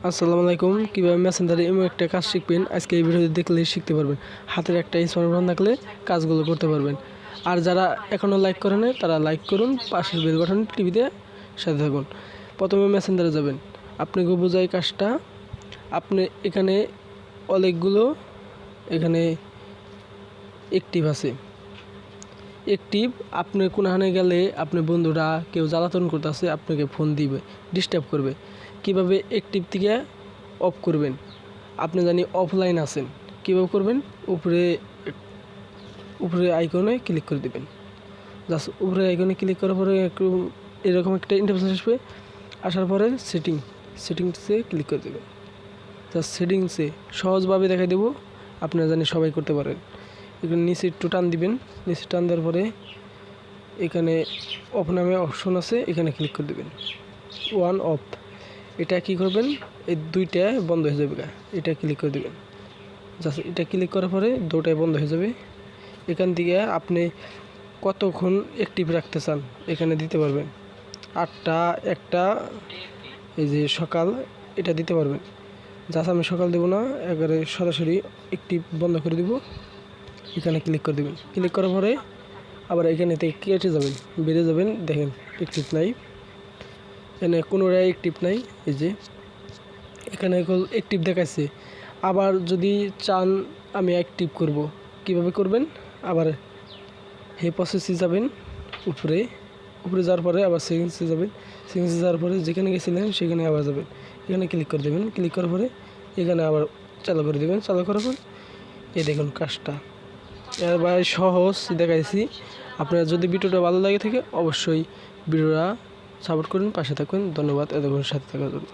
আসসালামু আলাইকুম। কীভাবে মেসেঞ্জারে এমন একটা কাজ শিখবেন আজকে এই ভিডিওতে দেখলেই শিখতে পারবেন। হাতের একটা স্মার্টফোন থাকলে কাজগুলো করতে পারবেন। আর যারা এখনও লাইক করে নাই তারা লাইক করুন, পাশের বেল বাটন টিভিতে সাথে থাকুন। প্রথমে মেসেঞ্জারে যাবেন, আপনাকে বোঝাই কাজটা। আপনি এখানে অনেকগুলো এখানে অ্যাক্টিভ আছে। অ্যাক্টিভ আপনি কোনখানে গেলে আপনার বন্ধুরা কেউ জ্বালাতন করতেছে, আপনাকে ফোন দিবে, ডিস্টার্ব করবে। কিভাবে অ্যাক্টিভ থেকে অফ করবেন? আপনি জানি অফলাইন আছেন, কীভাবে করবেন? উপরে আইকনে ক্লিক করে দেবেন। জাস্ট উপরে আইকনে ক্লিক করার পরে একটু এরকম একটা ইন্টারফেস আসবে। আসার পরে সেটিংসে ক্লিক করে দেবেন। জাস্ট সেটিংসে সহজভাবে দেখাই দেবো, আপনারা জানি সবাই করতে পারেন। এখানে নিচে একটু টান দিবেন, নিচে টান দেওয়ার পরে এখানে অফ নামে অপশন আছে, এখানে ক্লিক করে দেবেন। ওয়ান অফ, এটা কী করবেন? এই দুইটা বন্ধ হয়ে যাবে, এটা ক্লিক করে দেবেন। জাস্ট এটা ক্লিক করার পরে দুটাই বন্ধ হয়ে যাবে। এখান থেকে আপনি কতক্ষণ অ্যাক্টিভ রাখতে চান এখানে দিতে পারবেন। 8টা, 1টা, এই যে সকাল, এটা দিতে পারবেন। জাস্ট আমি সকাল দেবো না, একবারে সরাসরি অ্যাক্টিভ বন্ধ করে দেবো। এখানে ক্লিক করে দেবেন। ক্লিক করার পরে আবার এখানে থেকে কেটে যাবেন, বেড়ে যাবেন। দেখেন অ্যাক্টিভ নাই, এখানে কোনোটাই অ্যাক্টিভ নাই। এই যে এখানে অ্যাক্টিভ দেখাচ্ছে। আবার যদি চান আমি অ্যাক্টিভ করব, কিভাবে করবেন? আবার হে প্রসেসে যাবেন, উপরে যাওয়ার পরে আবার সেটিংসে যাবেন। সেটিংসে যাওয়ার পরে যেখানে গেছিলেন সেখানে আবার যাবেন, এখানে ক্লিক করে দেবেন। ক্লিক করার পরে এখানে আবার চালু করে দেবেন। চালু করার পর এই দেখুন কাজটা এবার সহজ দেখাইছি। আপনার যদি ভিডিওটা ভালো লাগে থাকে অবশ্যই ভিডিওটা সাপোর্ট করুন, পাশে থাকুন। ধন্যবাদ এতক্ষণ সাথে থাকার জন্য।